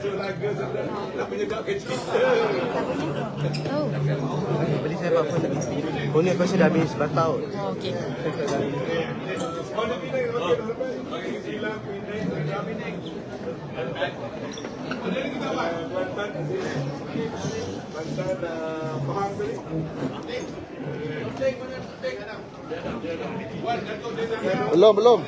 Oh. Beli saya apa pun. Bonus kau sudah habis 11 tahun. Oh, okey. Belum. Belum.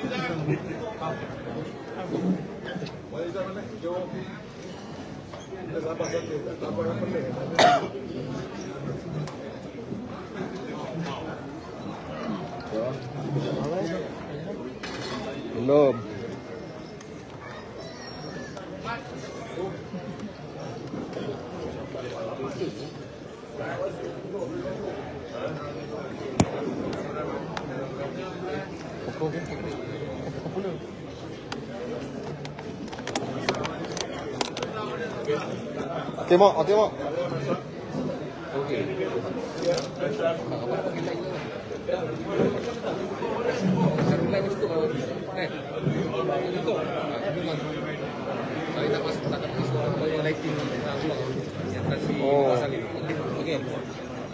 Tengok. Okey. Saya tak masuk awal lighting yang kasih pasal ini. Okey.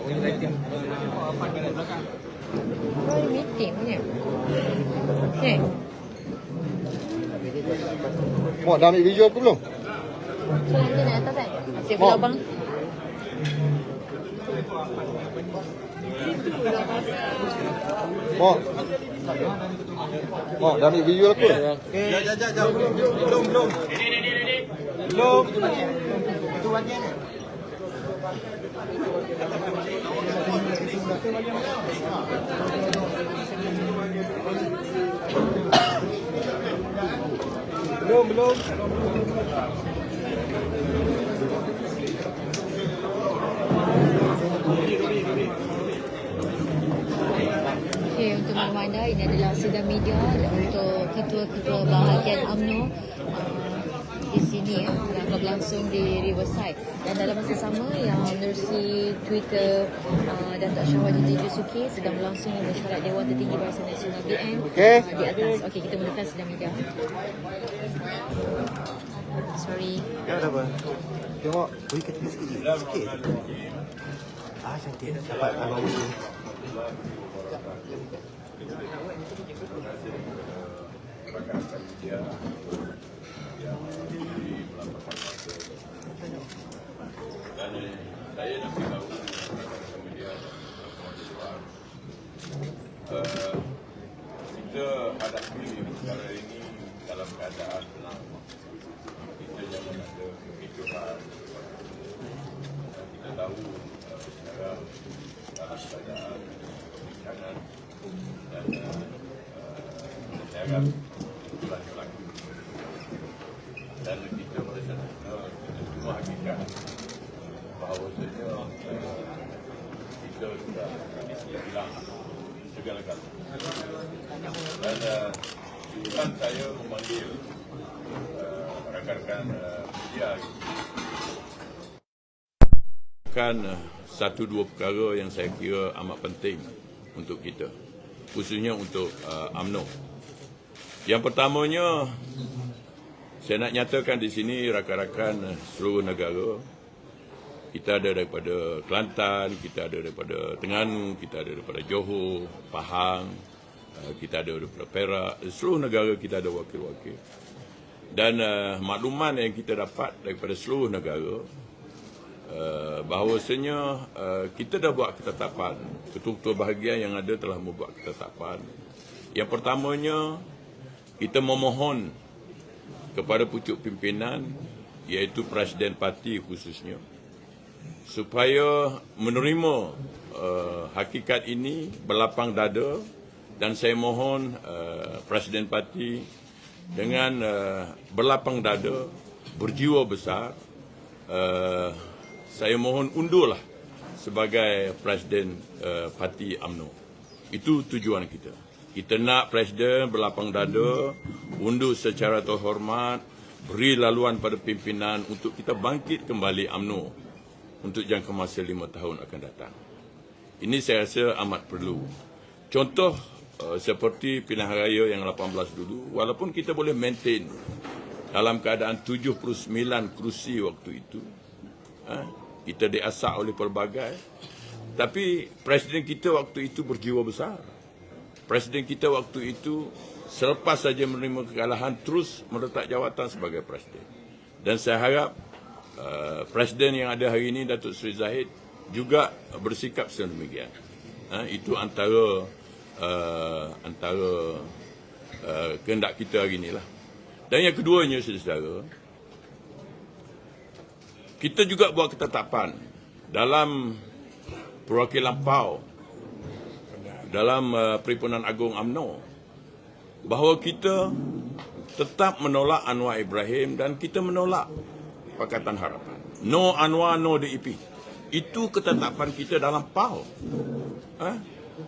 Awal lighting. Apa di belakang? Oh, meeting punya. Okay. Mak dah ambil video aku belum? So, nanti naik atas kan? Asyik pula abang. Mak dah ambil video aku? Jap. Belum. Itu bagian ni. Belum. Okey, untuk maklumat anda, ini adalah sidang media untuk ketua-ketua bahagian UMNO di sini yang berlangsung di Riverside. Dan dalam masa sama yang menerusi Twitter Datuk Syahwaludin Yusuki sedang berlangsung mesyuarat Dewan Tertinggi Barisan Nasional BN di atas. Okey, kita mulakan sidang media. Sorry. Ya, ada apa? Tengok, beri ketika sikit. Cantik. Dapat abang ni. Dan saya nak beritahu media kita hadapi perkara ini dalam keadaan tenang. Kita jangan ada kefikiran. Kita tahu sekarang dalam keadaan perbincangan dan saya harap bulan lagi. Dan kita merasa kita semua hakikat bahawasanya kita sudah hilang segala-galanya. Dan bukan saya memanggil rakan-rakan media kan satu dua perkara yang saya kira amat penting untuk kita, khususnya untuk UMNO. Yang pertamanya, saya nak nyatakan di sini rakan-rakan seluruh negara, kita ada daripada Kelantan, kita ada daripada Terengganu, kita ada daripada Johor, Pahang, kita ada daripada Perak, seluruh negara kita ada wakil-wakil. Dan makluman yang kita dapat daripada seluruh negara, bahawasanya kita dah buat ketetapan, ketua-ketua bahagian yang ada telah membuat ketetapan. Yang pertamanya, kita memohon kepada pucuk pimpinan, iaitu Presiden Parti khususnya, supaya menerima hakikat ini berlapang dada, dan saya mohon Presiden Parti dengan berlapang dada, berjiwa besar, saya mohon undurlah sebagai Presiden Parti UMNO. Itu tujuan kita. Kita nak Presiden berlapang dada, undur secara terhormat, beri laluan pada pimpinan untuk kita bangkit kembali UMNO untuk jangka masa 5 tahun akan datang. Ini saya rasa amat perlu. Contoh seperti pilihan raya yang 18 dulu, walaupun kita boleh maintain dalam keadaan 79 kerusi waktu itu. Kita diasak oleh pelbagai. Tapi Presiden kita waktu itu berjiwa besar. Presiden kita waktu itu selepas saja menerima kekalahan terus meletak jawatan sebagai Presiden. Dan saya harap Presiden yang ada hari ini, Datuk Seri Zahid, juga bersikap sedemikian. Itu antara kehendak kita hari inilah. Dan yang keduanya, saudara, kita juga buat ketetapan dalam perwakilan PAU, dalam Perhimpunan Agung UMNO, bahawa kita tetap menolak Anwar Ibrahim dan kita menolak Pakatan Harapan. No Anwar, no DAP. Itu ketetapan kita dalam PAU.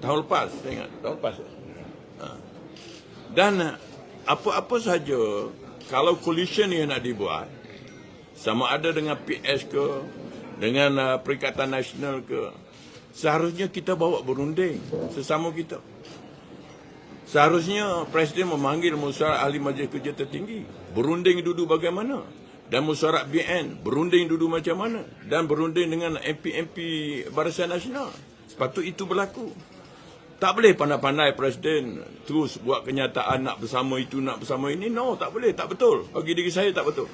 Tahun lepas, saya ingat. Tahun lepas. Dan apa-apa saja, kalau coalition yang nak dibuat, sama ada dengan PS ke, dengan Perikatan Nasional ke, seharusnya kita bawa berunding sesama kita. Seharusnya Presiden memanggil Musyawarah Ahli Majlis Kerja Tertinggi, berunding dulu bagaimana. Dan Musyawarah BN, berunding dulu macam mana. Dan berunding dengan MP-MP Barisan Nasional. Sepatut itu berlaku. Tak boleh pandai-pandai Presiden terus buat kenyataan nak bersama itu, nak bersama ini. No, tak boleh, tak betul. Bagi diri saya tak betul.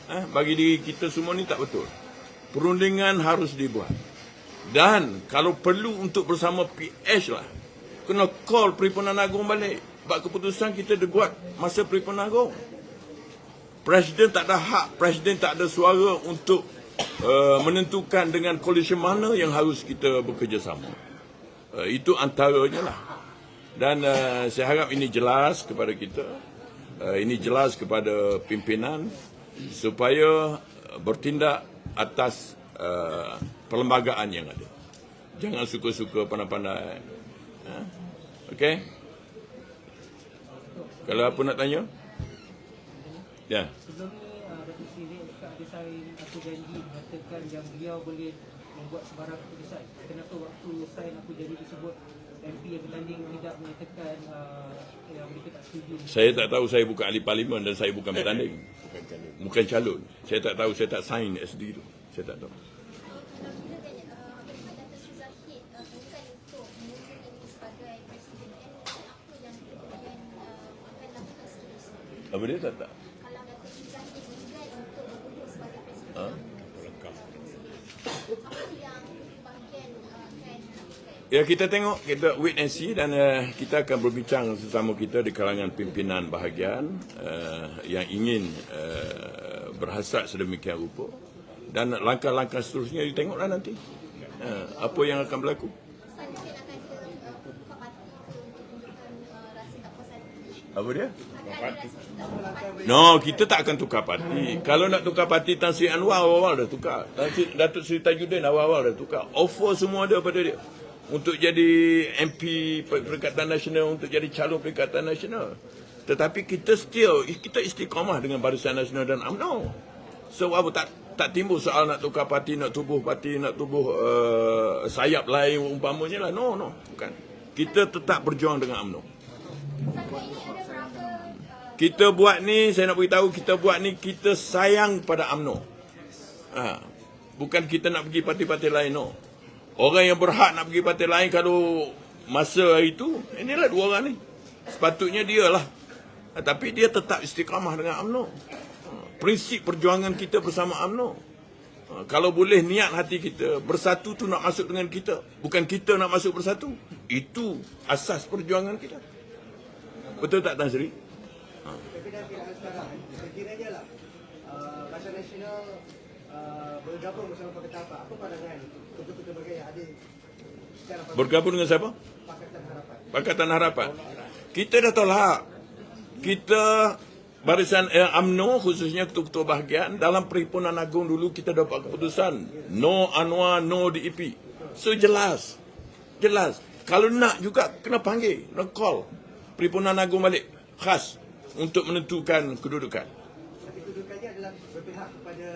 Bagi diri kita semua ni tak betul. Perundingan harus dibuat. Dan kalau perlu untuk bersama PS lah, kena call Perhimpunan Agung balik. Sebab keputusan kita dibuat masa Perhimpunan Agung. Presiden tak ada hak, Presiden tak ada suara untuk menentukan dengan coalition mana yang harus kita bekerjasama. Itu antaranya lah. Dan saya harap ini jelas kepada kita, ini jelas kepada pimpinan, supaya bertindak atas perlembagaan yang ada. Jangan suka-suka pandai-pandai. Okey? Kalau apa nak tanya? Ya. Sebelum ni Datuk Seri cakap ada sign aku janji mengatakan yang beliau boleh membuat sebarang keputusan. Kenapa waktu sign aku janji disebut MP yang bertanding tidak menyatakan yang mereka tak setuju? Saya tak tahu, saya bukan ahli parlimen dan saya bukan bertanding. Bukan calon. Saya tak tahu, saya tak sign SD tu. Saya tak tahu. Apa dia tak? Ya, kita tengok, kita wait and see, dan kita akan berbincang sesama kita di kalangan pimpinan bahagian yang ingin berhasrat sedemikian rupa, dan langkah-langkah seterusnya ditengoklah nanti apa yang akan berlaku. Apa dia? No, kita tak akan tukar parti. Kalau nak tukar parti, Tan Sri Anwar awal-awal dah tukar. Datuk Seri Tajuddin awal-awal dah tukar. Offer semua ada pada dia. Untuk jadi MP Perikatan Nasional, untuk jadi calon Perikatan Nasional. Tetapi kita istiqamah dengan Barisan Nasional dan UMNO. So apa tak timbul soal nak tukar parti, nak tubuh parti, nak tubuh sayap lain umpamanya lah. No, bukan. Kita tetap berjuang dengan UMNO. Kita buat ni, saya nak beritahu, kita buat ni kita sayang pada UMNO. Bukan kita nak pergi parti-parti lain, no. Orang yang berhak nak pergi parti lain kalau masa hari itu, inilah dua orang ni. Sepatutnya dia lah. Tapi dia tetap istiqamah dengan UMNO. Prinsip perjuangan kita bersama UMNO. Kalau boleh niat hati kita, bersatu tu nak masuk dengan kita. Bukan kita nak masuk bersatu. Itu asas perjuangan kita. Betul tak, Tan Sri? Pimpinan sekarang, sekiranya lah Barisan Nasional bergabung bersama Pakatan Harapan, apa pandangan ketua-ketua bahagian yang ada secara Bergabung dengan siapa? Pakatan Harapan? Pakatan Harapan. Kita dah tolak. Kita Barisan UMNO, khususnya ketua-ketua bahagian, dalam Perhimpunan Agung dulu kita dapat keputusan no Anwar, no DAP. So jelas. Kalau nak juga kena panggil, kena call Perhimpunan Agung balik khas untuk menentukan kedudukan. Tapi kedudukannya adalah berpihak kepada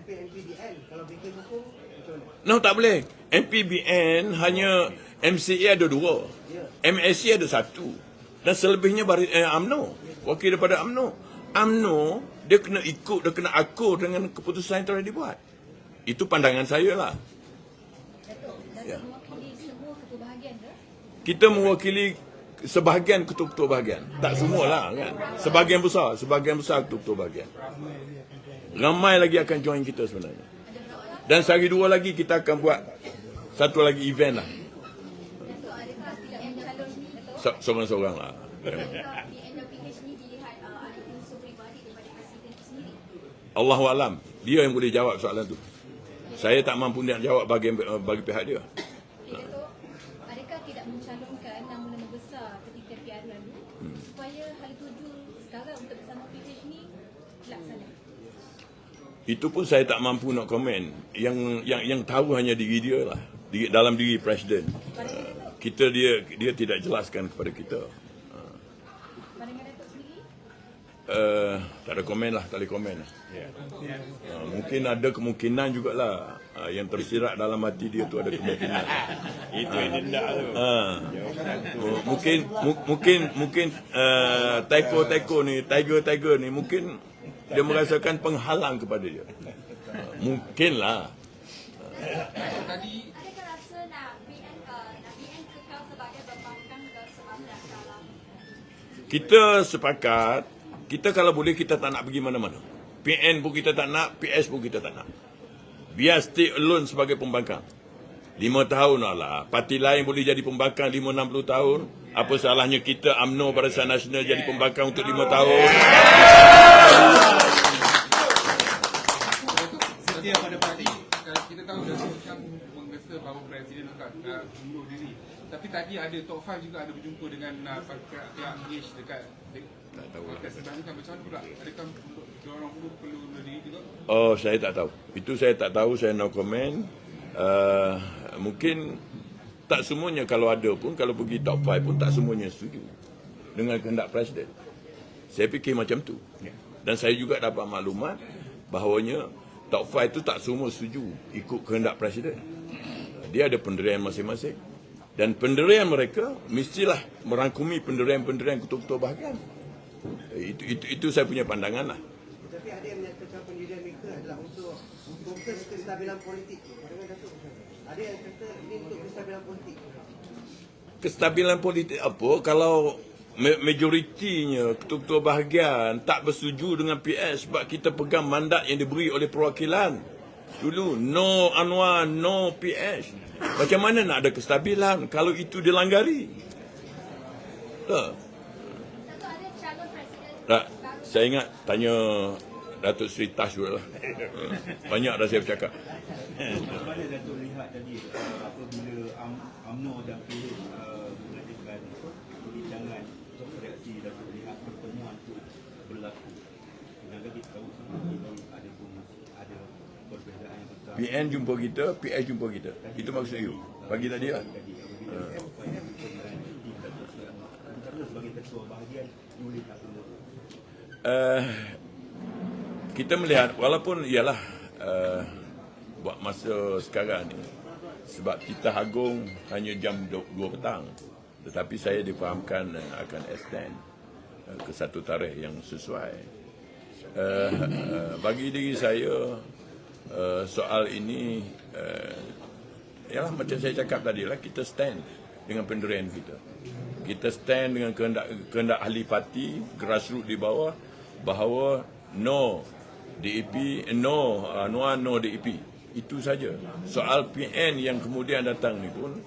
MP-MPDN. Kalau bikin hukum, macam mana? No, tak boleh. MPBN hanya MCA ada 2. MSC ada 1. Dan selebihnya UMNO, wakil daripada UMNO. UMNO, dia kena ikut, dia kena akur dengan keputusan yang telah dibuat. Itu pandangan saya lah. Ya. Kita mewakili sebahagian ketua-ketua bahagian. Tak semualah kan. Sebahagian besar ketua-ketua bahagian. Ramai lagi akan join kita sebenarnya. Dan sehari dua lagi kita akan buat satu lagi event lah. Seorang-seorang lah. Allahualam, dia yang boleh jawab soalan tu. Saya tak mampu nak jawab bagi pihak dia. Adakah tidak mencalonkan nama-nama besar ketika PR lalu supaya hal tuju sekarang untuk bersama PH ni dilaksana? Itu pun saya tak mampu nak komen. Yang tahu hanya diri dia lah, dalam diri Presiden. Dia tidak jelaskan kepada kita. Pandangan Datuk sendiri? Tak ada komen lah, tak boleh komen lah. Mungkin ada kemungkinan jugalah yang tersirat dalam hati dia tu ada kemungkinan. Itu yang hendak tu. Mungkin Taiko ni, Tiger ni mungkin dia merasakan penghalang kepada dia. Mungkinlah. Tadi Adakah rasa nak PN kekal sebagai pembangkang sebagai dalam? Kita sepakat, kita kalau boleh kita tak nak pergi mana-mana. PN pun kita tak nak, PS pun kita tak nak. Biar stay alone sebagai pembangkang. 5 tahun lah. Parti lain boleh jadi pembangkang 5-60 tahun. Apa salahnya kita UMNO Barisan Nasional jadi pembangkang untuk 5 tahun? setia pada parti. Kita tahu dah Syam menggesa bahawa Presiden nak undur diri. Tapi tadi ada top 5 juga ada berjumpa dengan pihak English dekat sebenarnya kan macam mana pula? Adakah untuk orang undur perlu undur diri juga? Oh, saya tak tahu. Itu saya tak tahu, saya no comment. Mungkin tak semuanya kalau ada pun, kalau pergi top 5 pun tak semuanya setuju dengan kehendak Presiden. Saya fikir macam tu. Dan saya juga dapat maklumat bahawanya top 5 itu tak semua setuju ikut kehendak Presiden. Dia ada pendirian masing-masing. Dan pendirian mereka mestilah merangkumi pendirian-pendirian ketua-ketua bahagian. Itu saya punya pandangan lah. Tapi ada yang menyatakan pendirian mereka adalah untuk fokus kestabilan politik. Pandangan Datuk, ada yang kata ini untuk kestabilan politik. Kestabilan politik apa kalau majoritinya ketua-ketua bahagian tak bersetuju dengan PS sebab kita pegang mandat yang diberi oleh perwakilan. Dulu no Anwar, no PS. Macam mana nak ada kestabilan kalau itu dilanggari? Tak. Tak, saya ingat tanya Datuk Seri Tash juga lah. Banyak dah saya bercakap. Bagaimana Datuk lihat tadi apabila UMNO dan PH mengadakan perbincangan reaksi Datuk lihat pertemuan itu berlaku. Sedangkan kita tahu ada perbezaan yang besar. PN jumpa kita, PS jumpa kita. Itu maksud you. Pagi tadi lah. Sebagai ketua bahagian boleh tak kita melihat walaupun ialah buat masa sekarang ni sebab kita agung hanya jam 2 petang, tetapi saya difahamkan akan extend ke satu tarikh yang sesuai. Bagi diri saya soal ini ialah macam saya cakap tadi lah, kita stand dengan pendirian kita. Kita stand dengan kehendak ahli parti, grassroots di bawah, bahawa no DAP, no Anwar, no DAP. Itu saja. Soal PN yang kemudian datang ni pun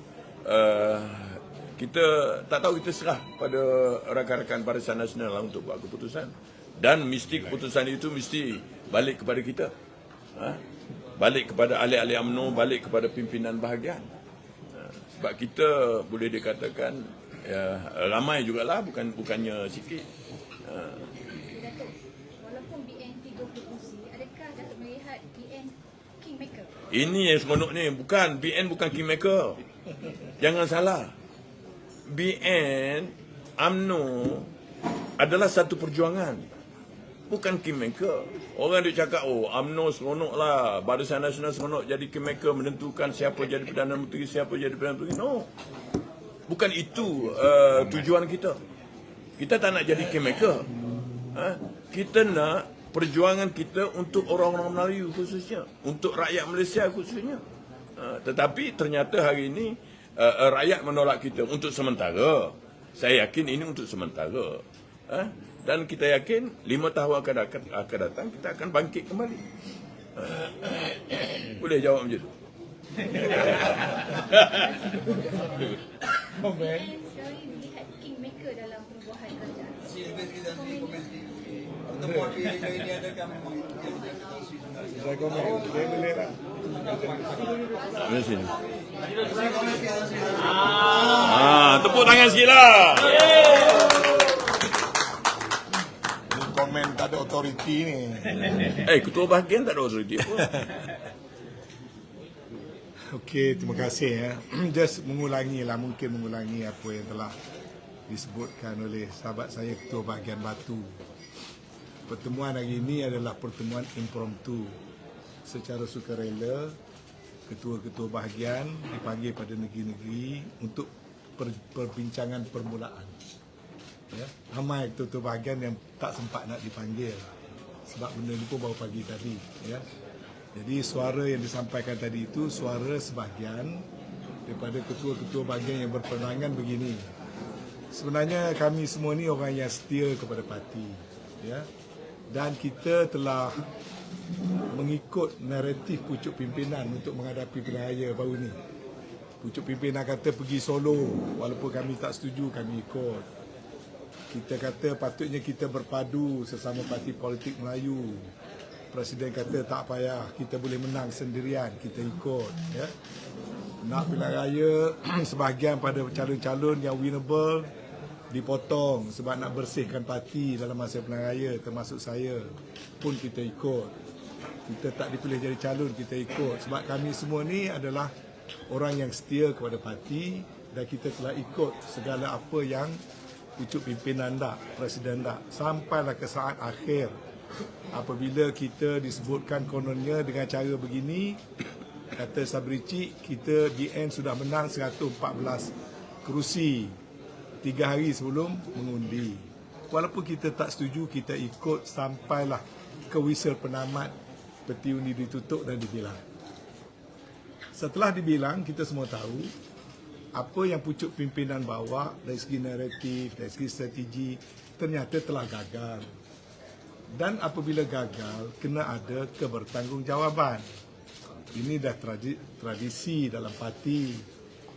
kita tak tahu, kita serah pada rakan-rakan Barisan Nasional lah untuk buat keputusan. Dan mesti keputusan itu mesti balik kepada kita. Balik kepada ahli-ahli UMNO, balik kepada pimpinan bahagian. Sebab kita boleh dikatakan ramai jugalah, bukannya sikit. Datuk, walaupun BN 30 kursi, adakah Datuk melihat BN kingmaker? Ini yang seronok ni, BN bukan kingmaker. Jangan salah. BN, UMNO adalah satu perjuangan, bukan kingmaker. Orang dia cakap, oh UMNO seronok lah, Barisan Nasional seronok jadi kingmaker, menentukan siapa jadi Perdana Menteri, siapa jadi Perdana Menteri. No, bukan itu tujuan kita. Kita tak nak jadi kingmaker. Kita nak perjuangan kita untuk orang-orang Melayu khususnya, untuk rakyat Malaysia khususnya. Tetapi ternyata hari ini rakyat menolak kita untuk sementara. Saya yakin ini untuk sementara. Dan kita yakin 5 tahun akan datang kita akan bangkit kembali. Boleh jawab macam tu? Dan sekarang ini melihat kingmaker dalam perubahan kerajaan. Pertemuan PJ ini adakah memang Di sini. Tepuk tangan sikit lah. Komen tak ada autoriti ni. Ketua bahagian tak ada autoriti apa? Okey, terima kasih ya. Just mungkin mengulangi apa yang telah disebutkan oleh sahabat saya Ketua Bahagian Batu. Pertemuan hari ini adalah pertemuan impromptu. Secara sukarela, ketua-ketua bahagian dipanggil pada negeri-negeri untuk perbincangan permulaan. Ya, ramai ketua-ketua bahagian yang tak sempat nak dipanggil sebab benda ni pun baru pagi tadi. Ya. Jadi suara yang disampaikan tadi itu suara sebahagian daripada ketua-ketua bahagian yang berperangan begini. Sebenarnya kami semua ni orang yang setia kepada parti. Ya. Dan kita telah mengikut naratif pucuk pimpinan untuk menghadapi pilihan raya baru ni. Pucuk pimpinan kata pergi Solo, walaupun kami tak setuju, kami ikut. Kita kata patutnya kita berpadu sesama parti politik Melayu. Presiden kata tak payah, kita boleh menang sendirian, kita ikut. Ya. Nak pilihan raya, sebahagian pada calon-calon yang winnable dipotong sebab nak bersihkan parti dalam masa pilihan raya, termasuk saya pun kita ikut. Kita tak dipilih jadi calon, kita ikut sebab kami semua ni adalah orang yang setia kepada parti dan kita telah ikut segala apa yang pucuk pimpinan tak, presiden tak, sampailah ke saat akhir apabila kita disebutkan kononnya dengan cara begini, kata Sabri Cik, kita BN sudah menang 114 kerusi 3 hari sebelum mengundi. Walaupun kita tak setuju, kita ikut sampailah ke whistle penamat, peti undi ditutup dan dibilang. Setelah dibilang, kita semua tahu apa yang pucuk pimpinan bawa dari segi naratif, dari segi strategi, ternyata telah gagal. Dan apabila gagal, kena ada kebertanggungjawaban. Ini dah tradisi dalam parti.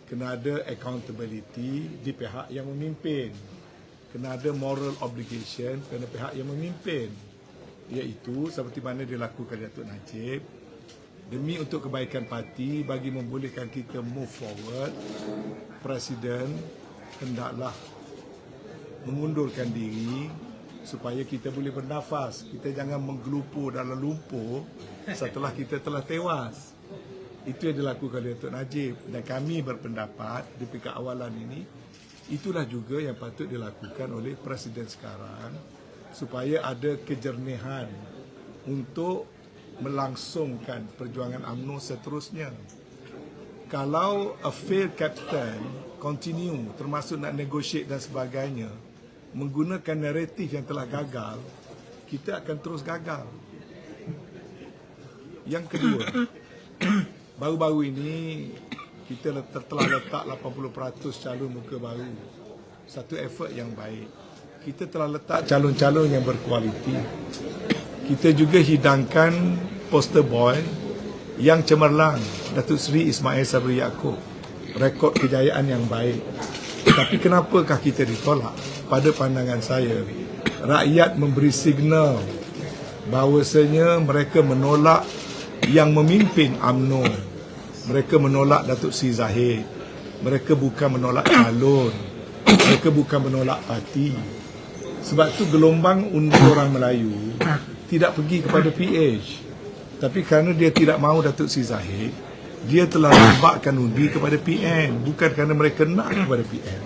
Kena ada accountability di pihak yang memimpin. Kena ada moral obligation kepada pihak yang memimpin. Iaitu seperti mana dilakukan Datuk Najib, demi untuk kebaikan parti, bagi membolehkan kita move forward, Presiden hendaklah mengundurkan diri supaya kita boleh bernafas. Kita jangan menggelupur dalam lumpur setelah kita telah tewas. Itu yang dilakukan oleh Datuk Najib. Dan kami berpendapat di keawalan ini, itulah juga yang patut dilakukan oleh Presiden sekarang supaya ada kejernihan untuk melangsungkan perjuangan UMNO seterusnya. Kalau a failed captain continue, termasuk nak negotiate dan sebagainya, menggunakan naratif yang telah gagal, kita akan terus gagal. Yang kedua, baru-baru ini kita telah letak 80% calon muka baru. Satu effort yang baik. Kita telah letak calon-calon yang berkualiti. Kita juga hidangkan poster boy yang cemerlang, Datuk Seri Ismail Sabri Yaakob. Rekod kejayaan yang baik. Tapi kenapakah kita ditolak? Pada pandangan saya, rakyat memberi signal bahawasanya mereka menolak yang memimpin UMNO. Mereka menolak Datuk Seri Zahid. Mereka bukan menolak calon. Mereka bukan menolak parti. Sebab tu gelombang undi orang Melayu tidak pergi kepada PH. Tapi kerana dia tidak mahu Datuk Seri Zahid, dia telah lembakan undi kepada PN. Bukan kerana mereka nak kepada PN.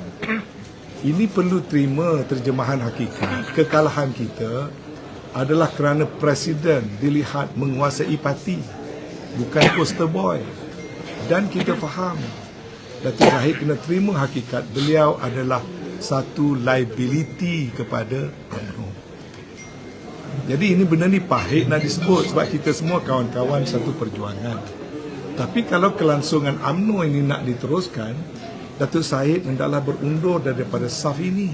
Ini perlu terima terjemahan hakikat. Kekalahan kita adalah kerana Presiden dilihat menguasai parti, bukan poster boy. Dan kita faham Datuk Zahid kena terima hakikat beliau adalah satu liability kepada UMNO. Jadi ini benda ni pahit nak disebut sebab kita semua kawan-kawan satu perjuangan. Tapi kalau kelangsungan UMNO ini nak diteruskan, Datuk Syed hendaklah berundur daripada saf ini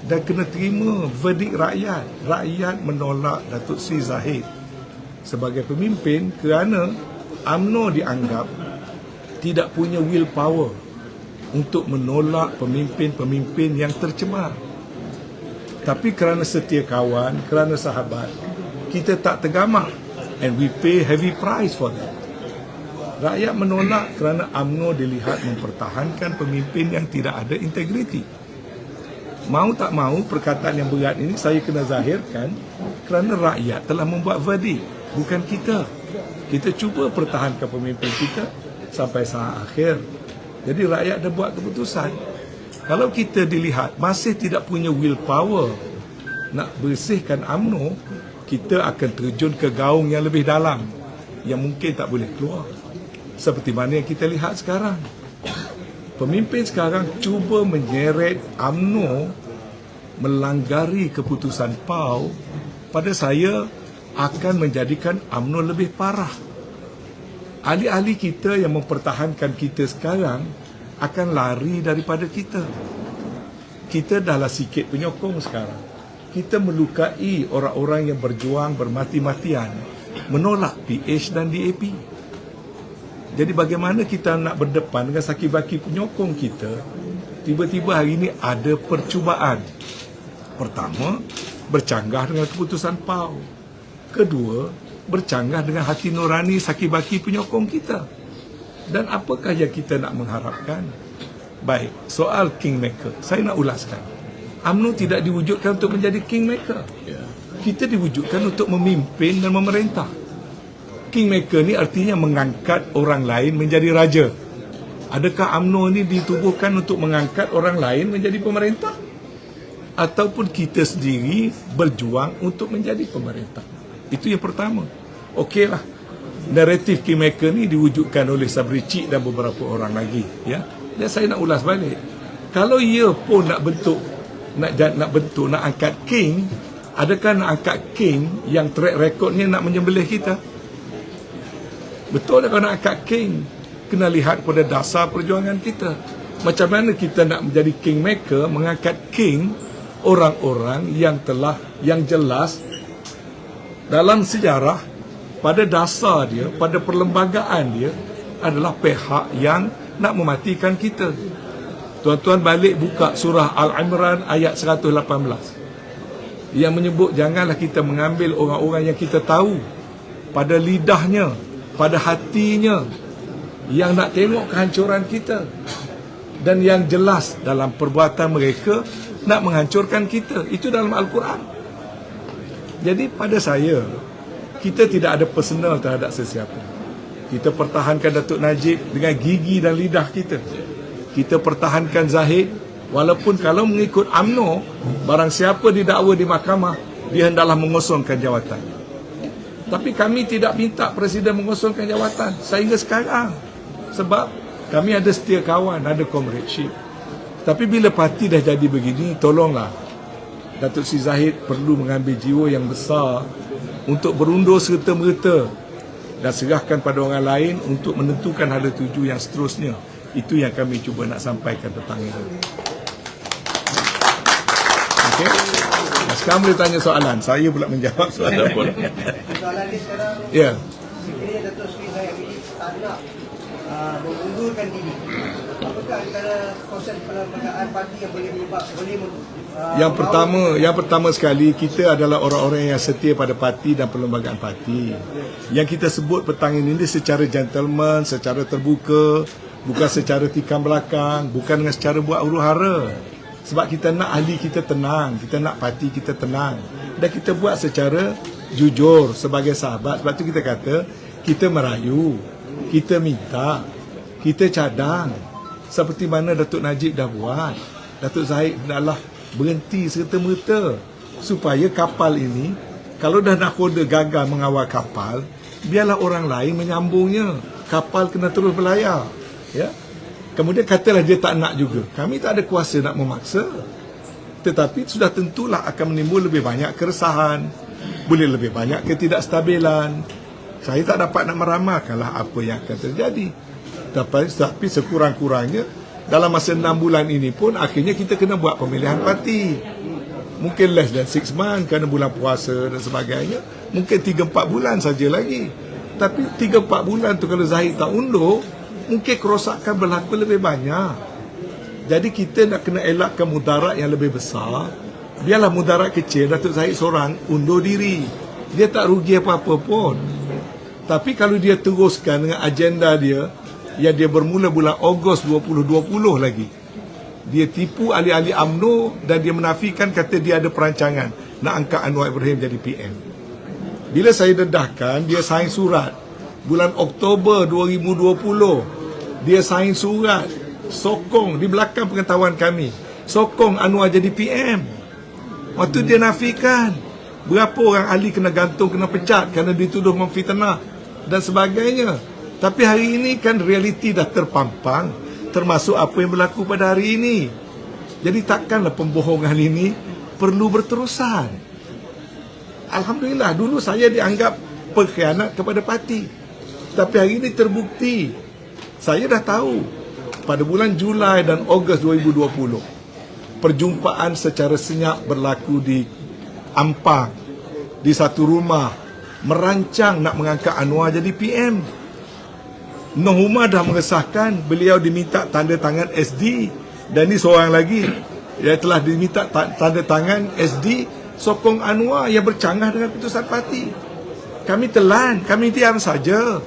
dan kena terima verdik rakyat. Rakyat menolak Datuk Seri Zahid sebagai pemimpin kerana UMNO dianggap tidak punya willpower untuk menolak pemimpin-pemimpin yang tercemar. Tapi kerana setia kawan, kerana sahabat, kita tak tergamah and we pay heavy price for that. Rakyat menolak kerana UMNO dilihat mempertahankan pemimpin yang tidak ada integriti. Mau tak mau, perkataan yang berat ini saya kena zahirkan kerana rakyat telah membuat verdik, bukan kita. Kita cuba pertahankan pemimpin kita sampai saat akhir. Jadi rakyat dah buat keputusan. Kalau kita dilihat masih tidak punya willpower nak bersihkan UMNO, kita akan terjun ke gaung yang lebih dalam yang mungkin tak boleh keluar. Seperti mana yang kita lihat sekarang. Pemimpin sekarang cuba menyeret UMNO melanggari keputusan PAU. Pada saya akan menjadikan UMNO lebih parah. Ahli-ahli kita yang mempertahankan kita sekarang akan lari daripada kita. Kita dahlah sikit penyokong sekarang. Kita melukai orang-orang yang berjuang bermati-matian menolak PH dan DAP. Jadi bagaimana kita nak berdepan dengan saki-baki penyokong kita? Tiba-tiba hari ini ada percubaan. Pertama, bercanggah dengan keputusan PAU. Kedua, bercanggah dengan hati nurani saki-baki penyokong kita. Dan apakah yang kita nak mengharapkan? Baik, soal kingmaker, saya nak ulaskan. UMNO tidak diwujudkan untuk menjadi kingmaker. Kita diwujudkan untuk memimpin dan memerintah. Kingmaker ni artinya mengangkat orang lain menjadi raja. Adakah UMNO ni ditubuhkan untuk mengangkat orang lain menjadi pemerintah? Ataupun kita sendiri berjuang untuk menjadi pemerintah? Itu yang pertama. Okeylah, naratif kingmaker ni diwujudkan oleh Sabri Cik dan beberapa orang lagi. Ya, dan saya nak ulas balik. Kalau ia pun nak bentuk, nak angkat king, adakah nak angkat king yang track recordnya nak menyembelih kita? Betul, kalau nak angkat king, kena lihat pada dasar perjuangan kita. Macam mana kita nak menjadi kingmaker, mengangkat king orang-orang yang jelas dalam sejarah, pada dasar dia, pada perlembagaan dia adalah pihak yang nak mematikan kita. Tuan-tuan balik buka surah Al-Imran ayat 118 yang menyebut janganlah kita mengambil orang-orang yang kita tahu pada lidahnya, pada hatinya, yang nak tengok kehancuran kita, dan yang jelas dalam perbuatan mereka nak menghancurkan kita. Itu dalam Al-Quran. Jadi pada saya, kita tidak ada personal terhadap sesiapa. Kita pertahankan Datuk Najib dengan gigi dan lidah kita. Kita pertahankan Zahid, walaupun kalau mengikut UMNO, barang siapa didakwa di mahkamah, dia hendaklah mengosongkan jawatan. Tapi kami tidak minta Presiden mengosongkan jawatan sehingga sekarang. Sebab kami ada setia kawan, ada comradeship. Tapi bila parti dah jadi begini, tolonglah Datuk Seri Zahid perlu mengambil jiwa yang besar untuk berundur serta-merta dan serahkan pada orang lain untuk menentukan hala tuju yang seterusnya. Itu yang kami cuba nak sampaikan petang ini. Okey. Sekarang boleh tanya soalan. Saya pula menjawab soalan. Soalan ni sekarang, Ya. sekiranya Datuk Seri Zahid ini tak nak mengundurkan diri, apakah antara konsep perlembagaan parti yang boleh Yang pertama sekali, kita adalah orang-orang yang setia pada parti dan perlembagaan parti. Yang kita sebut petang ini secara gentleman, secara terbuka, bukan secara tikam belakang, bukan dengan secara buat huru-hara. Sebab kita nak ahli kita tenang, kita nak parti kita tenang, dan kita buat secara jujur sebagai sahabat. Sebab tu kita kata, kita merayu, kita minta, kita cadang, seperti mana Datuk Najib dah buat. Datuk Zahid adalah berhenti serta-merta supaya kapal ini, kalau dah nakhoda gagal mengawal kapal, biarlah orang lain menyambungnya. Kapal kena terus berlayar. Ya, Kemudian katalah dia tak nak juga. Kami tak ada kuasa nak memaksa. Tetapi sudah tentulah akan menimbul lebih banyak keresahan, boleh lebih banyak ketidakstabilan. Saya tak dapat nak meramalkanlah apa yang akan terjadi. Tapi sekurang-kurangnya dalam masa 6 bulan ini pun akhirnya kita kena buat pemilihan parti. Mungkin less than 6 months kerana bulan puasa dan sebagainya. Mungkin 3-4 bulan saja lagi. Tapi 3-4 bulan tu kalau Zahid tak undur, mungkin kerosakan berlaku lebih banyak. Jadi kita nak kena elakkan mudarat yang lebih besar. Biarlah mudarat kecil, Datuk Zahid seorang undur diri. Dia tak rugi apa-apa pun. Tapi kalau dia teruskan dengan agenda dia, yang dia bermula bulan Ogos 2020 lagi, dia tipu ahli-ahli UMNO dan dia menafikan kata dia ada perancangan nak angkat Anwar Ibrahim jadi PM. Bila saya dedahkan, dia sign surat bulan Oktober 2020. Dia sign surat sokong di belakang pengetahuan kami, sokong Anwar jadi PM. Waktu dia nafikan, berapa orang ahli kena gantung, kena pecat kerana dituduh memfitnah dan sebagainya. Tapi hari ini kan realiti dah terpampang, termasuk apa yang berlaku pada hari ini. Jadi takkanlah pembohongan ini perlu berterusan. Alhamdulillah, dulu saya dianggap pengkhianat kepada parti. Tapi hari ini terbukti. Saya dah tahu pada bulan Julai dan Ogos 2020, perjumpaan secara senyap berlaku di Ampang, di satu rumah, merancang nak mengangkat Anwar jadi PM. Noh Umar dah mengesahkan, beliau diminta tanda tangan SD, dan ni seorang lagi yang telah diminta tanda tangan SD sokong Anwar yang bercanggah dengan keputusan parti. Kami telan, kami diam saja.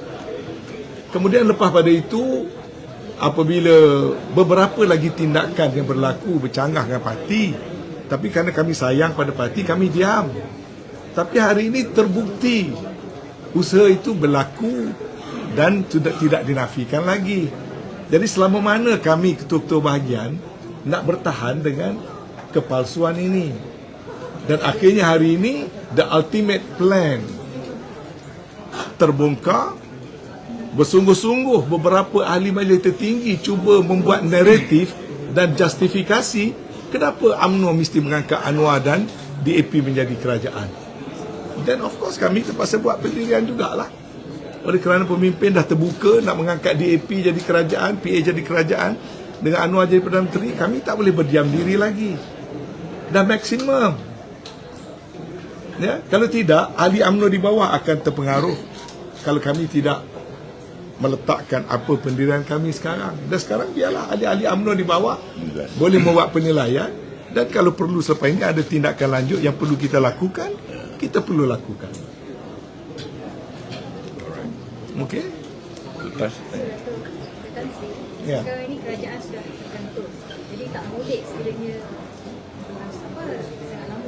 Kemudian lepas pada itu, apabila beberapa lagi tindakan yang berlaku bercanggah dengan parti, tapi kerana kami sayang pada parti, kami diam. Tapi hari ini terbukti usaha itu berlaku dan sudah tidak dinafikan lagi. Jadi selama mana kami ketua-ketua bahagian nak bertahan dengan kepalsuan ini? Dan akhirnya hari ini the ultimate plan terbongkar. Bersungguh-sungguh beberapa ahli majlis tertinggi cuba membuat naratif dan justifikasi kenapa UMNO mesti mengangkat Anwar dan DAP menjadi kerajaan. Dan of course kami terpaksa buat pendirian jugalah. Oleh kerana pemimpin dah terbuka nak mengangkat DAP jadi kerajaan, PA jadi kerajaan, dengan Anwar jadi Perdana Menteri, kami tak boleh berdiam diri lagi. Dah maksimum. Ya, kalau tidak, ahli UMNO di bawah akan terpengaruh kalau kami tidak meletakkan apa pendirian kami sekarang. Dan sekarang biarlah ahli-ahli UMNO di bawah boleh membuat penilaian, dan kalau perlu selepas ini ada tindakan lanjut yang perlu kita lakukan, kita perlu lakukan. Okey? Lepas. Ya. Sekarang ini kerajaan sudah tergantung. Jadi tak boleh sekiranya sangat lama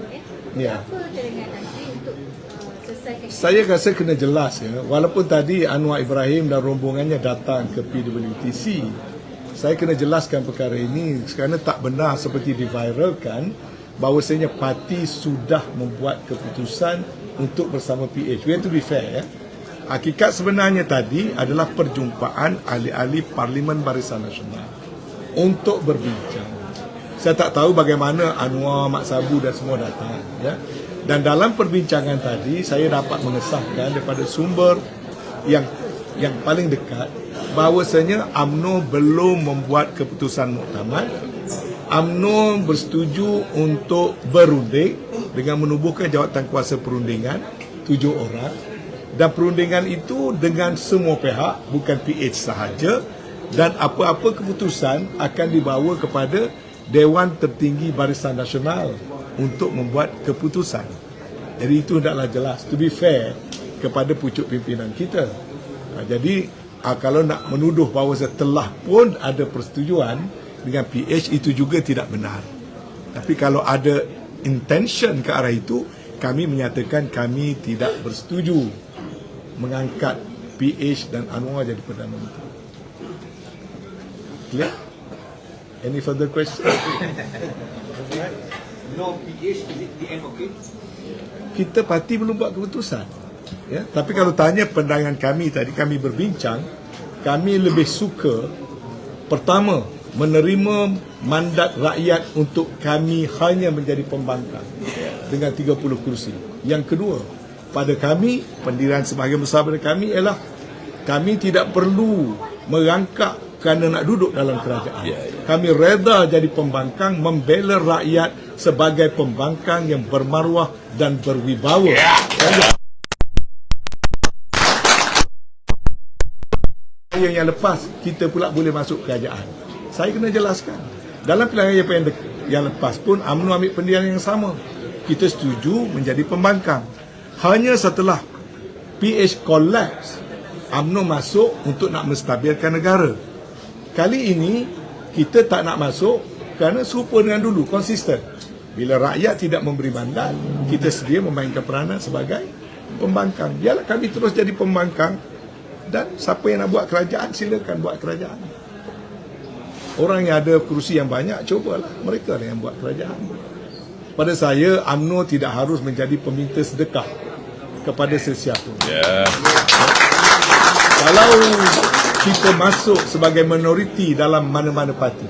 Ya. Apa cadangan Nasri untuk selesaikan? Saya rasa kena jelas ya. Walaupun tadi Anwar Ibrahim dan rombongannya datang ke PWTC, saya kena jelaskan perkara ini kerana tak benar seperti diviralkan bahawasanya parti sudah membuat keputusan untuk bersama PH. We have to be fair ya. Hakikat sebenarnya tadi adalah perjumpaan ahli-ahli Parlimen Barisan Nasional untuk berbincang. Saya tak tahu bagaimana Anwar, Mak Sabu dan semua datang ya. Dan dalam perbincangan tadi saya dapat mengesahkan daripada sumber yang paling dekat bahawasanya UMNO belum membuat keputusan muktamad. UMNO bersetuju untuk berunding dengan menubuhkan jawatan kuasa perundingan 7 orang, dan perundingan itu dengan semua pihak, bukan PH sahaja, dan apa-apa keputusan akan dibawa kepada Dewan Tertinggi Barisan Nasional untuk membuat keputusan. Jadi itu hendaklah jelas, to be fair kepada pucuk pimpinan kita. Jadi kalau nak menuduh bahawa telah pun ada persetujuan dengan PH, itu juga tidak benar. Tapi kalau ada intention ke arah itu, kami menyatakan kami tidak bersetuju mengangkat PH dan Anwar jadi Perdana Menteri. Clear? Any further question? No PH, is it the end, okay? Kita parti belum buat keputusan ya? Tapi kalau tanya pandangan kami tadi, kami berbincang, kami lebih suka Pertama, menerima mandat rakyat untuk kami hanya menjadi pembangkang dengan 30 kursi. Yang kedua, pada kami, pendirian sebahagian besar pada kami ialah kami tidak perlu merangkak kerana nak duduk dalam kerajaan. Kami reda jadi pembangkang, membela rakyat sebagai pembangkang yang bermaruah dan berwibawa. Yang lepas, kita pula boleh masuk kerajaan. Saya kena jelaskan. Dalam pilihan raya yang lepas pun, UMNO ambil pendirian yang sama. Kita setuju menjadi pembangkang. Hanya setelah PH collapse, UMNO masuk untuk nak menstabilkan negara. Kali ini, kita tak nak masuk kerana serupa dengan dulu, konsisten. Bila rakyat tidak memberi mandat, kita sedia memainkan peranan sebagai pembangkang. Biarlah kami terus jadi pembangkang, dan siapa yang nak buat kerajaan, silakan buat kerajaan. Orang yang ada kerusi yang banyak, cobalah. Mereka lah yang buat kerajaan. Pada saya, UMNO tidak harus menjadi peminta sedekah kepada sesiapa. Kalau kita masuk sebagai minoriti dalam mana-mana parti,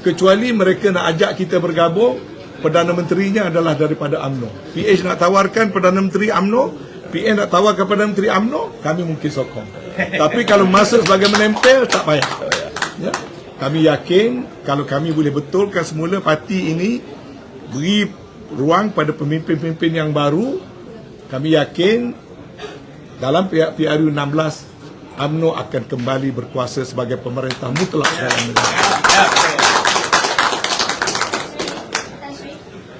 kecuali mereka nak ajak kita bergabung, Perdana Menterinya adalah daripada UMNO. PH nak tawarkan Perdana Menteri UMNO, PN nak tawarkan Perdana Menteri UMNO, kami mungkin sokong. Tapi kalau masuk sebagai menempel, tak payah. Ya? Kami yakin kalau kami boleh betulkan semula parti ini, beri ruang pada pemimpin-pemimpin yang baru, kami yakin dalam PRU 16 UMNO akan kembali berkuasa sebagai pemerintah mutlak dalam negara.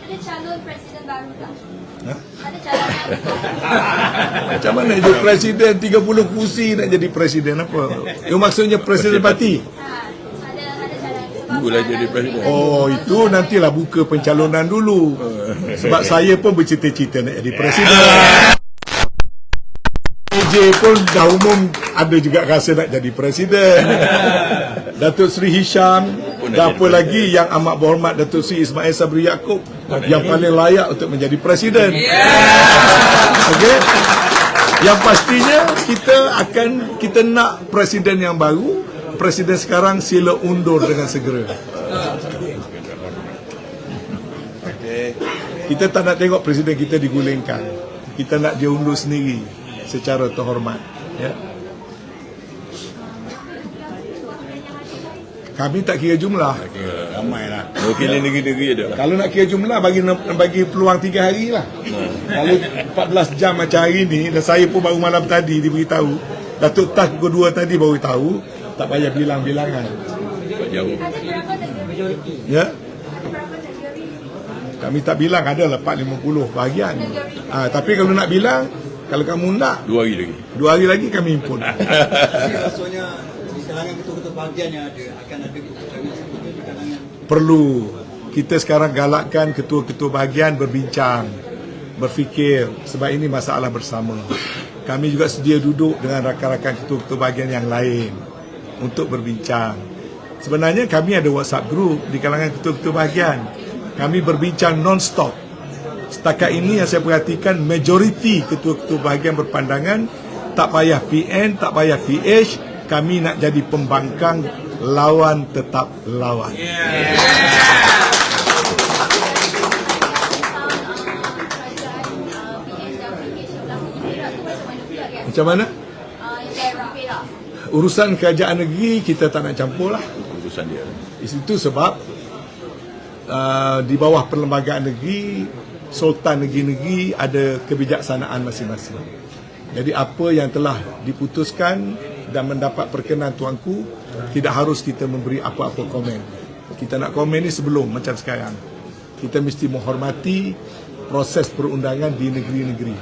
Ada calon presiden baru tak? Ada calon Macam mana jadi presiden 30 kursi nak jadi presiden apa? Itu maksudnya presiden parti. ada calon. Jadi presiden. Oh, itu nantilah buka pencalonan dulu. Sebab saya pun bercita-cita nak jadi presiden. AJ pun dah umum ada juga rasa nak jadi presiden. Datuk Seri Hisham dan apa lagi yang amat berhormat Datuk Seri Ismail Sabri Yaakob yang paling layak untuk menjadi presiden. Okey. Yang pastinya kita nak presiden yang baru. Presiden sekarang sila undur dengan segera. Kita tak nak tengok presiden kita digulingkan. Kita nak dia undur sendiri secara terhormat. Ya. Kami tak kira jumlah. Ramailah. Wakil negeri-negeri ada. Kalau nak kira jumlah, bagi peluang 3 hari lah. Kalau 14 jam macam hari ni, dan saya pun baru malam tadi diberitahu, Datuk Tas pukul 2 tadi baru tahu, tak payah bilang-bilangan. Jauh. Ya. Kami tak bilang, adalah 450 bahagian. Tapi kalau nak bilang, kalau kamu nak 2 hari lagi. 2 hari lagi kami impun. Maksudnya di kalangan ketua-ketua bahagian yang ada akan ada keputusan di kalangan. Perlu kita sekarang galakkan ketua-ketua bahagian berbincang, berfikir, sebab ini masalah bersama. Kami juga sedia duduk dengan rakan-rakan ketua-ketua bahagian yang lain untuk berbincang. Sebenarnya kami ada WhatsApp group di kalangan ketua-ketua bahagian. Kami berbincang non-stop. Setakat ini yang saya perhatikan, majoriti ketua-ketua bahagian berpandangan tak payah PN, tak payah PH, kami nak jadi pembangkang, lawan tetap lawan. Macam mana? Urusan kerajaan negeri kita tak nak campur lah. Urusan dia. Itu sebab di bawah perlembagaan negeri, Sultan negeri-negeri ada kebijaksanaan masing-masing. Jadi apa yang telah diputuskan dan mendapat perkenan tuanku, tidak harus kita memberi apa-apa komen. Kita nak komen ni sebelum, macam sekarang. Kita mesti menghormati proses perundangan di negeri-negeri.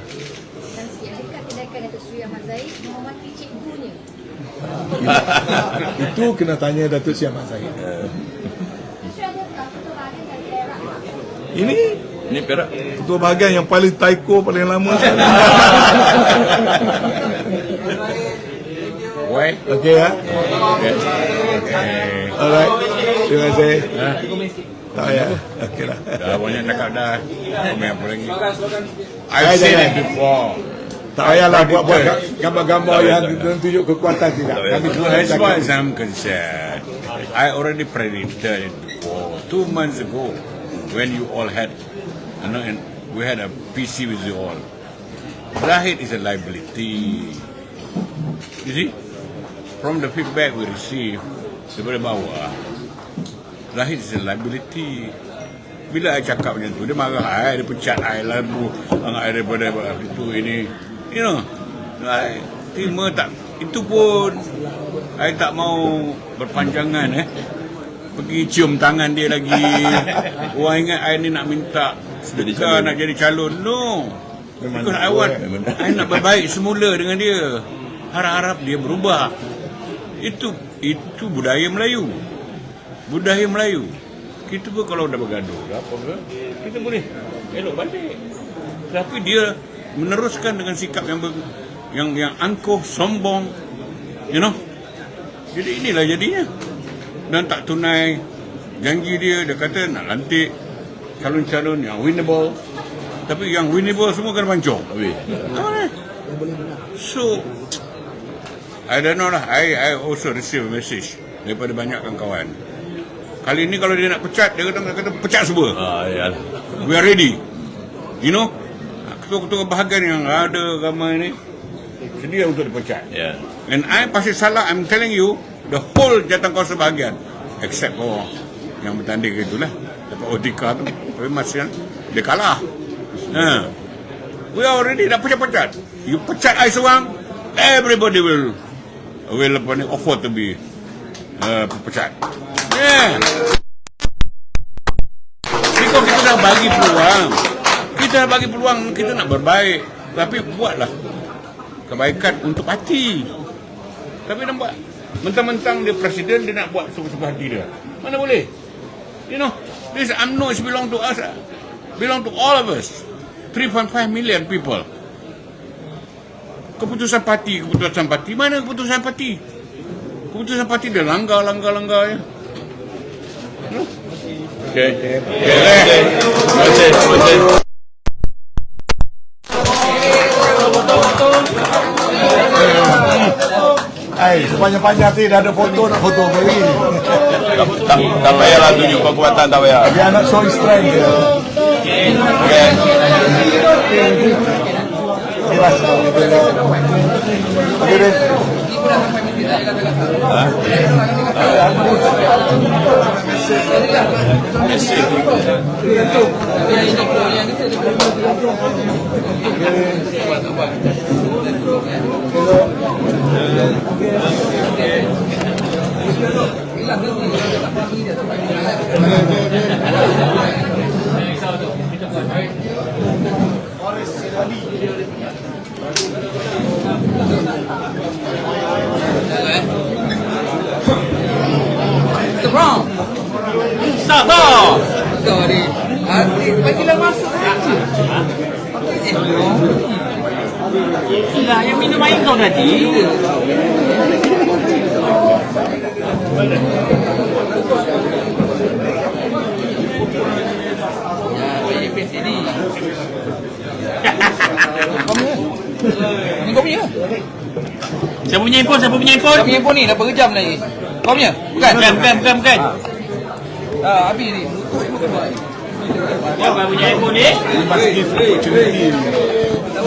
Dan adakah tindakan Datuk Seri Ahmad Zahid menghormati cikgunya? Itu kena tanya Datuk Seri Ahmad Zahid. Ini Perak. ketua bahagian yang paling taiko, paling lama. Okey ya. Alright. Terima kasih. Tak payah. Okey lah. Dah banyak cakap dah. Komen apa lagi? I've seen it before. Tak payahlah buat gambar-gambar yang tunjuk kekuatan tidak. Kami cuma As far as I'm concerned, I already predicted it before 2 months ago when you all had, and we had a PC with you all. Zahid is a liability. You see, from the feedback we receive daripada bawah, Zahid is a liability. Bila I cakap macam tu, dia marah, dia pecat I lalu daripada itu ini, you know. I terima tak. Itu pun I tak mau berpanjangan pergi cium tangan dia lagi. Wah, ingat I ni nak minta sedekah nak jadi calon. No, because I nak berbaik semula dengan dia. Harap-harap dia berubah. Itu budaya Melayu. Budaya Melayu. Kita pun kalau dah bergaduh apa ke, kita boleh elok balik. Tapi dia meneruskan dengan sikap yang angkuh, sombong, you know. Jadi inilah jadinya. Dan tak tunai janji dia kata nak lantik calon-calon yang winnable. Tapi yang winnable semua kena pancung. So I don't know lah. I also receive a message daripada banyak kawan-kawan. Kali ni kalau dia nak pecat, dia kata pecat semua. We are ready. You know, ketua-ketua bahagian yang ada ramai ni sedia untuk dipecat. And I pasti salah. I'm telling you, the whole jawatankuasa bahagian, except for yang bertanding itulah, dapat OTK tu. Tapi masih dia kalah. We are already dah pecat-pecat. You pecat I seorang, everybody will offer to be pecat. Because kita dah bagi peluang, kita nak berbaik, tapi buatlah kebaikan untuk parti. Tapi nampak mentang-mentang dia presiden, dia nak buat suka-suka hati dia. Mana boleh? You know, this UMNO is belong to us, belong to all of us. 3.5 million people. Keputusan parti. Mana keputusan parti? Keputusan parti dia langgar ya. Okay. Sepanjang-panjang nanti dah ada foto, nak foto lagi. Tak payahlah tunjuk kekuatan, tak payah. Dia nak show strength dia. Okay. Wrong. Sabar. Kau ni. Bagilah masuk saja. Sudah yang minum air kau tadi. Ini kau punya? Siapa punya handphone? Siapa punya handphone ni? Dah berapa jam lagi? Kau punya? Bukan. Habis ni. Siapa punya handphone ni? We must give opportunity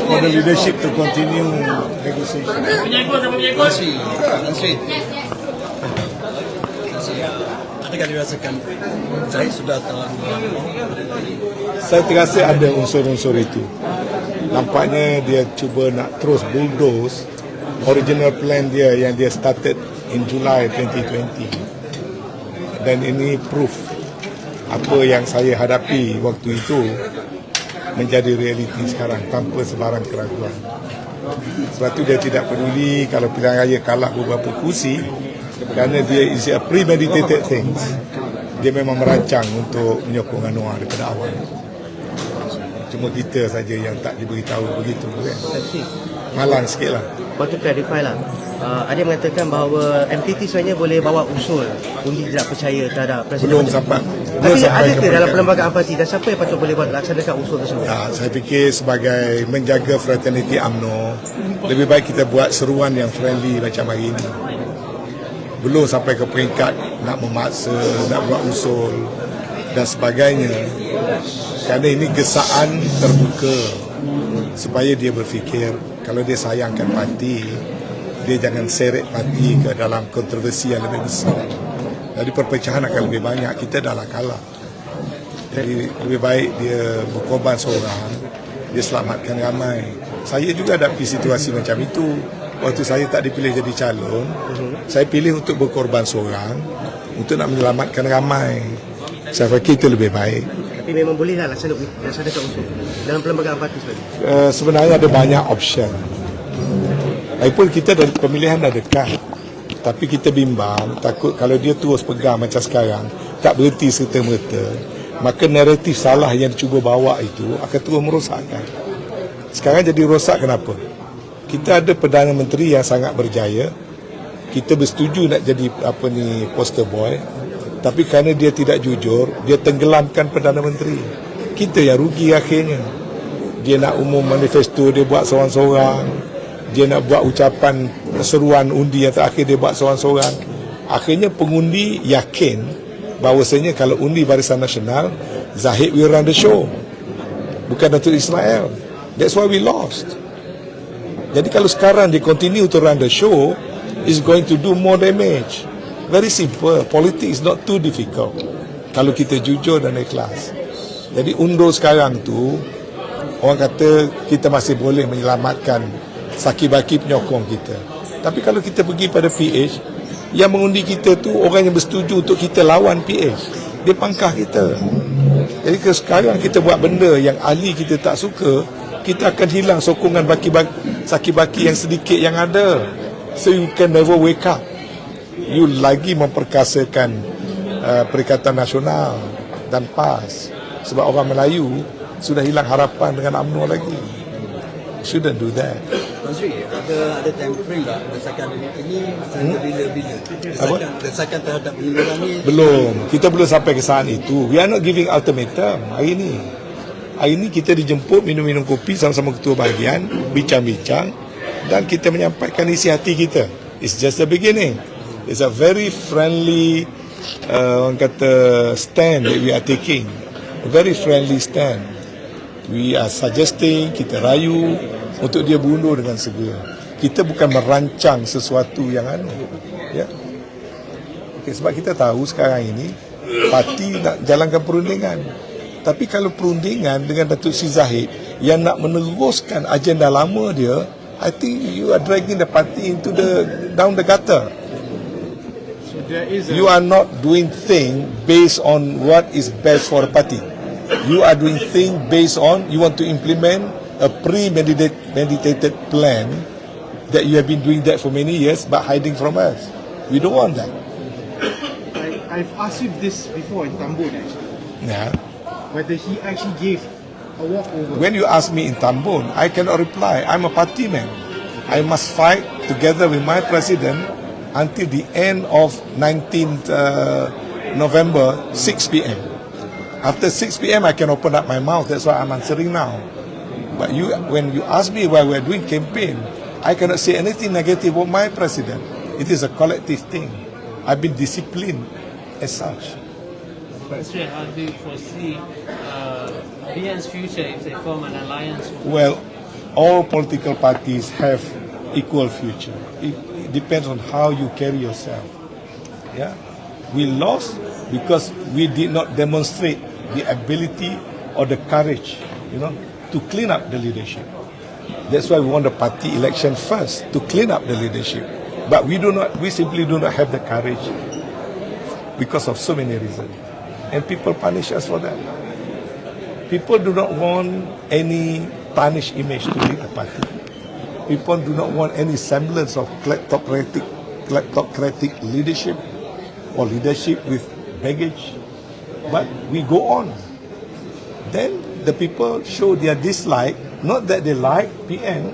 for the leadership to continue negotiation. Siapa punya handphone? Adakah dirasakan Zahid sudah telah? Saya terasa ada unsur-unsur itu. Nampaknya dia cuba nak terus bulldoze original plan dia yang dia started in July 2020. Dan ini proof apa yang saya hadapi waktu itu menjadi realiti sekarang tanpa sebarang keraguan. Sebab itu dia tidak peduli kalau pilihan raya kalah beberapa kursi, kerana dia is a premeditated things. Dia memang merancang untuk menyokong Anwar daripada awal. Cuma kita saja yang tak diberitahu begitu kan. Malang sikit lah. Waktu clarify lah, ada yang mengatakan bahawa MPT sebenarnya boleh bawa usul undi tidak percaya terhadap Presiden. Belum sampai. Tapi ada ke dalam perlembagaan parti dan siapa yang patut boleh buat laksanakan usul tersebut? Saya fikir sebagai menjaga fraternity UMNO, lebih baik kita buat seruan yang friendly macam hari ini. belum sampai ke peringkat nak memaksa, nak buat usul dan sebagainya. Kerana ini gesaan terbuka supaya dia berfikir kalau dia sayangkan parti, dia jangan seret parti ke dalam kontroversi yang lebih besar. Jadi perpecahan akan lebih banyak. Kita dah lah kalah. Jadi lebih baik dia berkorban seorang, dia selamatkan ramai. Saya juga hadapi situasi macam itu. Waktu saya tak dipilih jadi calon, saya pilih untuk berkorban seorang untuk nak menyelamatkan ramai. Saya fikir itu lebih baik. Tapi memang boleh lah laksanakan usul dalam perlembagaan parti sebenarnya. Sebenarnya ada banyak option. Lagipun kita dari pemilihan dah dekat. Tapi kita bimbang, takut kalau dia terus pegang macam sekarang, tak berhenti serta-merta, maka naratif salah yang cuba bawa itu akan terus merosakkan. Sekarang jadi rosak kenapa? Kita ada Perdana Menteri yang sangat berjaya. Kita bersetuju nak jadi poster boy. Tapi kerana dia tidak jujur, dia tenggelamkan Perdana Menteri. Kita yang rugi akhirnya. Dia nak umum manifesto, dia buat seorang-seorang. Dia nak buat ucapan seruan undi yang terakhir, dia buat seorang-seorang. Akhirnya pengundi yakin bahawasanya kalau undi Barisan Nasional, Zahid will run the show, bukan Datuk Ismail. That's why we lost. Jadi kalau sekarang dia continue to run the show, is going to do more damage. Very simple. Politics is not too difficult kalau kita jujur dan ikhlas. Jadi undur sekarang tu, orang kata kita masih boleh menyelamatkan saki-baki penyokong kita. Tapi kalau kita pergi pada PH, yang mengundi kita tu orang yang bersetuju untuk kita lawan PH, dia pangkah kita. Jadi kalau sekarang kita buat benda yang ahli kita tak suka, kita akan hilang sokongan saki-baki yang sedikit yang ada. So you can never wake up. You lagi memperkasakan Perikatan Nasional dan PAS. Sebab orang Melayu sudah hilang harapan dengan UMNO lagi. Shouldn't do that. Tuan Sri, ada time frame tak desakan ini sampai bila-bila? Desakan terhadap pengunduran ni belum. Kita belum sampai ke saat itu. We are not giving ultimatum hari ini. Hari ini kita dijemput minum-minum kopi sama-sama ketua bahagian, bincang-bincang dan kita menyampaikan isi hati kita. It's just the beginning. It's a very friendly orang kata stand that we are taking. A very friendly stand. We are suggesting, kita rayu untuk dia berundur dengan segera. Kita bukan merancang sesuatu yang ya. Okay, sebab kita tahu sekarang ini parti nak jalankan perundingan. Tapi kalau perundingan dengan Datuk Sri Zahid yang nak meneruskan agenda lama dia, I think you are dragging the party into down the gutter. You are not doing thing based on what is best for the party. You are doing thing based on you want to implement a premeditated plan that you have been doing that for many years but hiding from us. We don't want that. I've asked you this before in Tambun actually. Yeah. Whether he actually gave a walkover. When you ask me in Tambun, I cannot reply. I'm a party man. I must fight together with my president until the end of 19th November, 6 p.m. After 6 p.m., I can open up my mouth. That's why I'm answering now. But when you ask me while we're doing campaign, I cannot say anything negative about my president. It is a collective thing. I've been disciplined as such. But Sri, how do you foresee BN's future if they form an alliance? Well, all political parties have equal future. It depends on how you carry yourself. Yeah, we lost because we did not demonstrate the ability or the courage, to clean up the leadership. That's why we want the party election first to clean up the leadership. But we simply do not have the courage because of so many reasons, and people punish us for that. People do not want any tarnished image to lead the party. People do not want any semblance of kleptocratic leadership or leadership with baggage. But we go on. Then the people show their dislike, not that they like PN,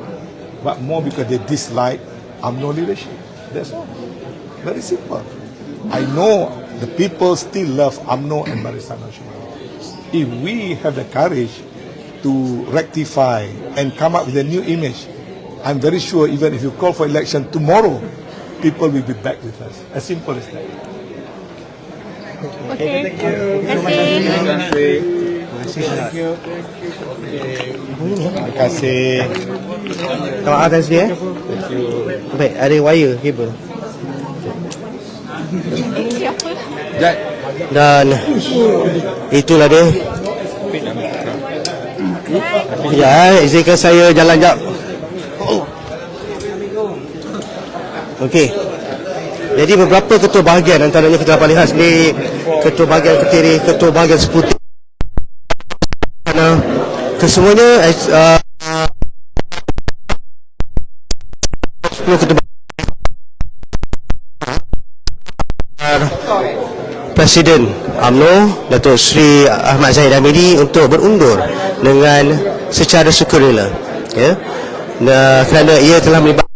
but more because they dislike UMNO leadership. That's all. Very simple. I know the people still love UMNO and Barisan Nasional. If we have the courage to rectify and come up with a new image, I'm very sure even if you call for election tomorrow, people will be back with us. As simple as that. Okay. Terima kasih. Terima kasih. Terima kasih Baik, ada wire kabel. Siapa? Dan itulah dia. Ya, izinkan saya jalan jap. Okey. Jadi beberapa ketua bahagian, antaranya kita dapat lihat sendiri ketua bahagian Ketiri, ketua bahagian Seputih. Kesemuanya 10 ketua Presiden UMNO Datuk Seri Ahmad Zahid Hamidi untuk berundur dengan secara sukarela, ya. Kerana ia telah melibatkan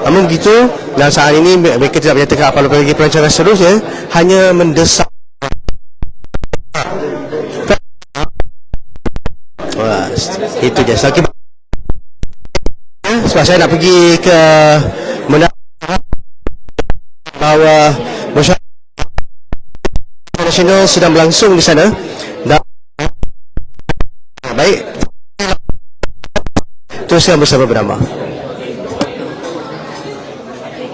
namun begitu, dan saat ini mereka tidak menyatakan apa-apa lagi perancangan seterusnya, hanya mendesak. Wah, itu je. Sebab saya nak pergi ke bahawa masyarakat nasional sedang berlangsung di sana. Dan baik, teruskan bersama bernama.